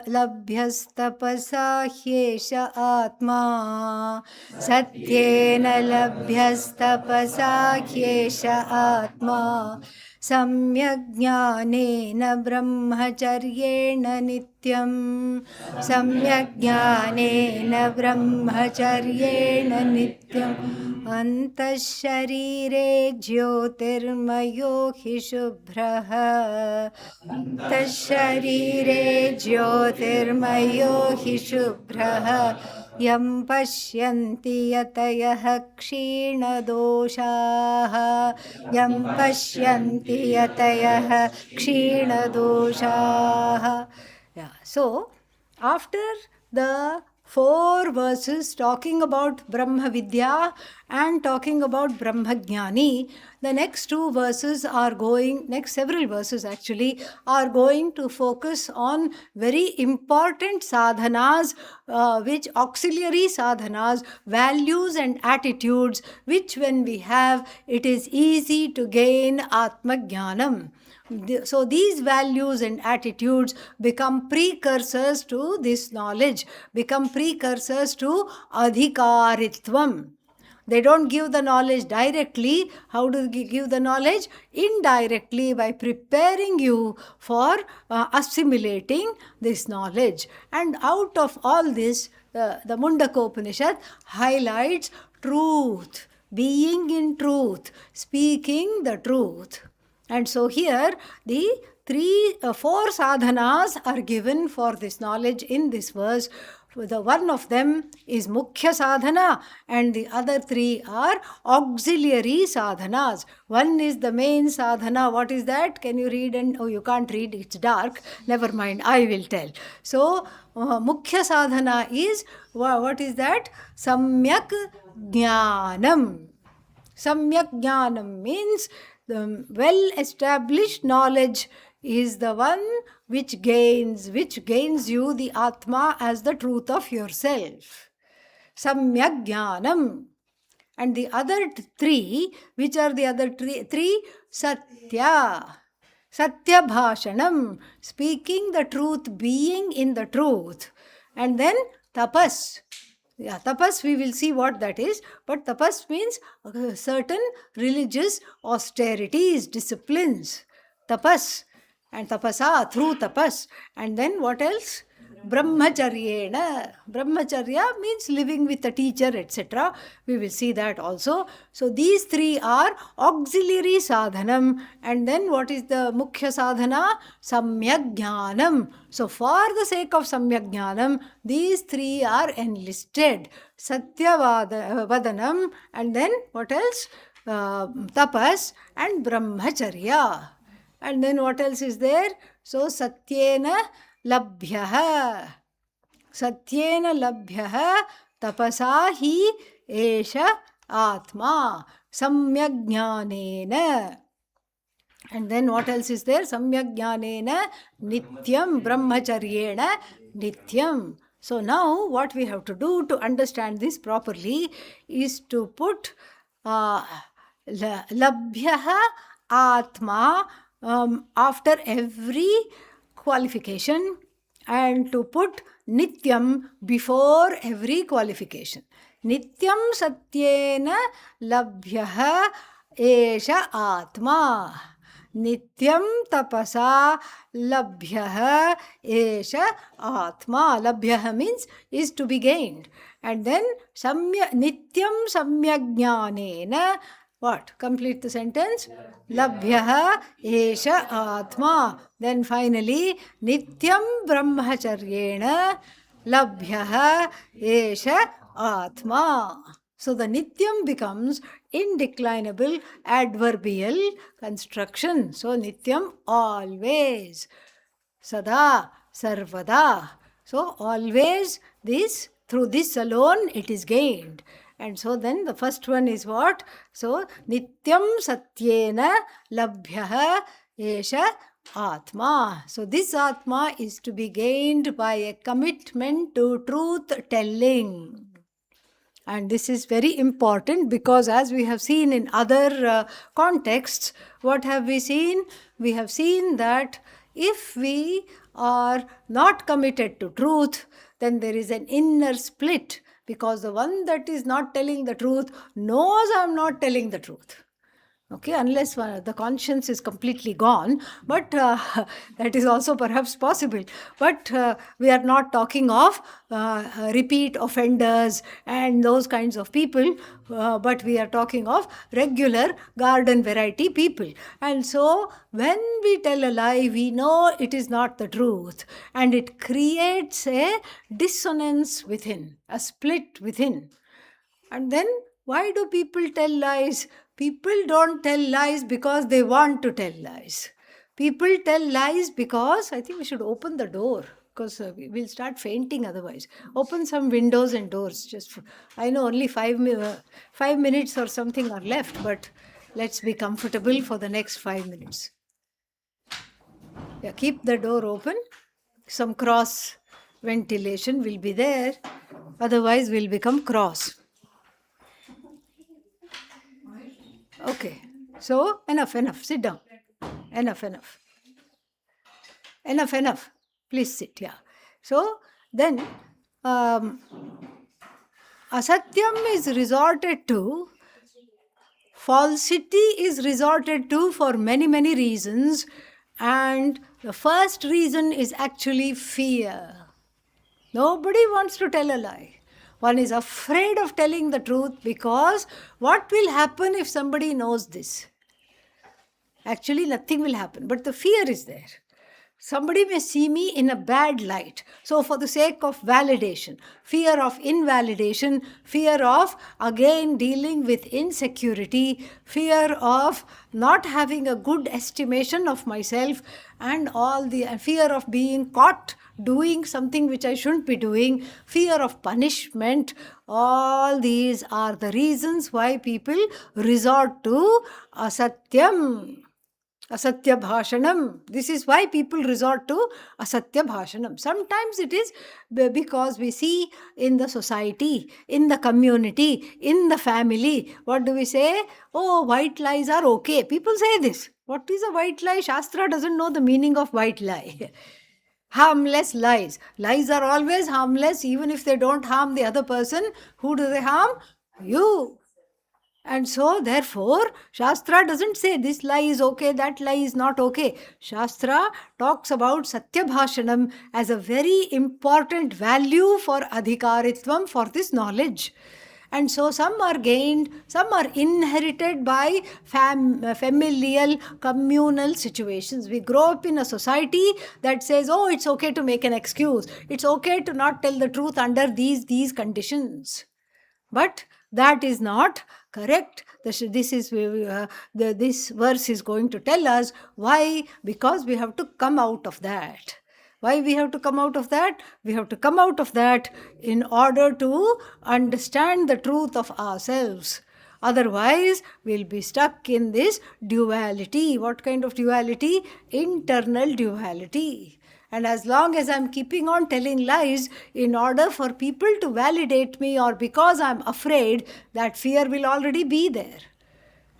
लभ्यस्तपसा ह्येष आत्मा सत्येन लभ्यस्तपसा ह्येष आत्मा सम्यग्ज्ञानेन ब्रह्मचर्येण नित्यं सम्यग्ज्ञानेन ब्रह्मचर्येण नित्यम् अन्तःशरीरे ज्योतिर्मयो हि शुभ्रः अन्तःशरीरे ज्योतिर्मयो हि शुभ्रः यं पश्यन्ति यतयः क्षीणदोषाः यं पश्यन्ति यतयः क्षीणदोषाः. So, after the 4 verses talking about Brahma Vidya and talking about Brahma Jnani, the next 2 verses are going, next several verses actually, are going to focus on very important sadhanas, which auxiliary sadhanas, values and attitudes, which when we have, it is easy to gain Atma Jnanam. So these values and attitudes become precursors to this knowledge, become precursors to adhikaritvam. They don't give the knowledge directly. How do they give the knowledge? Indirectly, by preparing you for assimilating this knowledge. And out of all this, the Mundaka Upanishad highlights truth, being in truth, speaking the truth. And so here the 4 sadhanas are given for this knowledge in this verse. The one of them is Mukhya Sadhana and the other 3 are auxiliary sadhanas. One is the main sadhana. What is that? Can you read? And oh, you can't read, it's dark. Never mind, I will tell. So, Mukhya Sadhana is, what is that? Samyak Jnanam. Samyak Jnanam means the well-established knowledge is the one which gains you the Atma as the truth of yourself. Samyak Jnanam. And the other 3, which are the other 3? Satya. Satya Bhashanam, speaking the truth, being in the truth. And then tapas. Yeah, tapas, we will see what that is. But tapas means certain religious austerities, disciplines. Tapas. And tapasa, through tapas. And then what else? Brahmacharyena. Brahmacharya means living with a teacher, etc. We will see that also. So these 3 are auxiliary sadhanam. And then what is the mukhya sadhana? Samyak Jnanam. So for the sake of Samyak Jnanam, these 3 are enlisted. Satya Vadanam. And then what else? Tapas and Brahmacharya. And then what else is there? So Satyena Labhyaha. Satyena Labhyaha tapasa hi esha atma samyak jnanena. And then what else is there? Samyak jnanena nityam brahmacharyena nityam. So now what we have to do to understand this properly is to put labhyaha atma after every qualification and to put nityam before every qualification. Nityam satyena labhyaha esha atma. Nityam tapasa labhyaha esha atma. Labhyaha means is to be gained. And then nityam samyak jnanena. What? Complete the sentence. Labhyaha esha atma. Then finally, nityam brahmacharyena labhyaha esha atma. So the nityam becomes indeclinable adverbial construction. So nityam, always. Sada, sarvada. So always this, through this alone it is gained. And so then the first one is what? So nityam satyena labhyaha esha atma. So this atma is to be gained by a commitment to truth telling. And this is very important because, as we have seen in other contexts, what have we seen? We have seen that if we are not committed to truth, then there is an inner split, because the one that is not telling the truth knows I am not telling the truth. Okay, unless the conscience is completely gone, but that is also perhaps possible. But we are not talking of repeat offenders and those kinds of people, but we are talking of regular garden variety people. And so when we tell a lie, we know it is not the truth, and it creates a dissonance within, a split within. And then why do people tell lies? People don't tell lies because they want to tell lies. People tell lies because, I think we should open the door, because we'll start fainting otherwise. Open some windows and doors. I know only 5 minutes or something are left, but let's be comfortable for the next 5 minutes. Yeah, keep the door open. Some cross ventilation will be there. Otherwise, we'll become cross. Okay, so enough. Sit down. Enough. Please sit, yeah. So then, asatyam is resorted to, falsity is resorted to for many, many reasons, and the first reason is actually fear. Nobody wants to tell a lie. One is afraid of telling the truth because what will happen if somebody knows this? Actually, nothing will happen, but the fear is there. Somebody may see me in a bad light. So for the sake of validation, fear of invalidation, fear of again dealing with insecurity, fear of not having a good estimation of myself, and all the fear of being caught doing something which I shouldn't be doing, fear of punishment, all these are the reasons why people resort to asatyam. Asatya bhashanam. This is why people resort to asatya bhashanam. Sometimes it is because we see in the society, in the community, in the family, what do we say? Oh, white lies are okay. People say this. What is a white lie? Shastra doesn't know the meaning of white lie. Harmless lies. Lies are always harmless, even if they don't harm the other person. Who do they harm? You. And so, therefore, Shastra doesn't say this lie is okay, that lie is not okay. Shastra talks about Satya Bhashanam as a very important value for Adhikaritvam, for this knowledge. And so some are gained, some are inherited by familial, communal situations. We grow up in a society that says, oh, it's okay to make an excuse. It's okay to not tell the truth under these conditions. But that is not correct. This verse is going to tell us why. Because we have to come out of that. Why we have to come out of that? We have to come out of that in order to understand the truth of ourselves. Otherwise, we'll be stuck in this duality. What kind of duality? Internal duality. And as long as I'm keeping on telling lies in order for people to validate me, or because I'm afraid, that fear will already be there.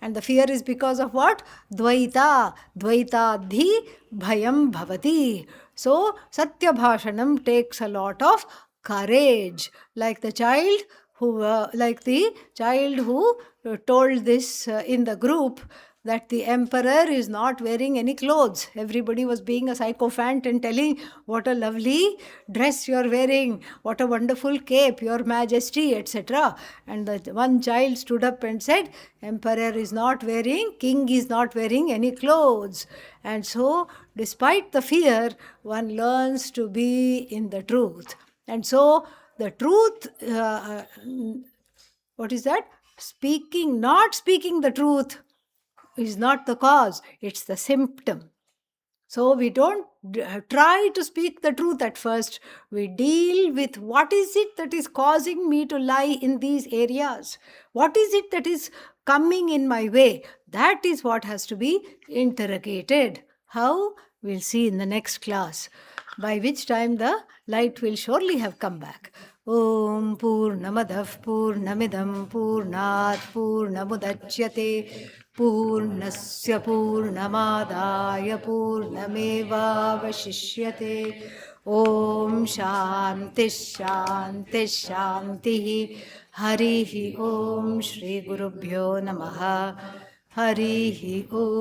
And the fear is because of what? Dvaita. Dvaitadhi bhayam bhavati. So, Satya Bhashanam takes a lot of courage. Like the child who told this in the group, that the emperor is not wearing any clothes. Everybody was being a sycophant and telling, what a lovely dress you're wearing, what a wonderful cape, your majesty, etc. And the one child stood up and said, emperor is not wearing, king is not wearing any clothes. And so, despite the fear, one learns to be in the truth. And so, the truth, what is that? Not speaking the truth is not the cause, it's the symptom. So we don't try to speak the truth at first. We deal with what is it that is causing me to lie in these areas? What is it that is coming in my way? That is what has to be interrogated. How? We'll see in the next class, by which time the light will surely have come back. Om Purnamadav Purnamidam Purnat Purnamudachyate Purnasya Purnamadaya Purnamevavashishyate. Om Shanti Shanti Shanti. Harihi Om Shri Gurubhyo Namaha. Harihi Om.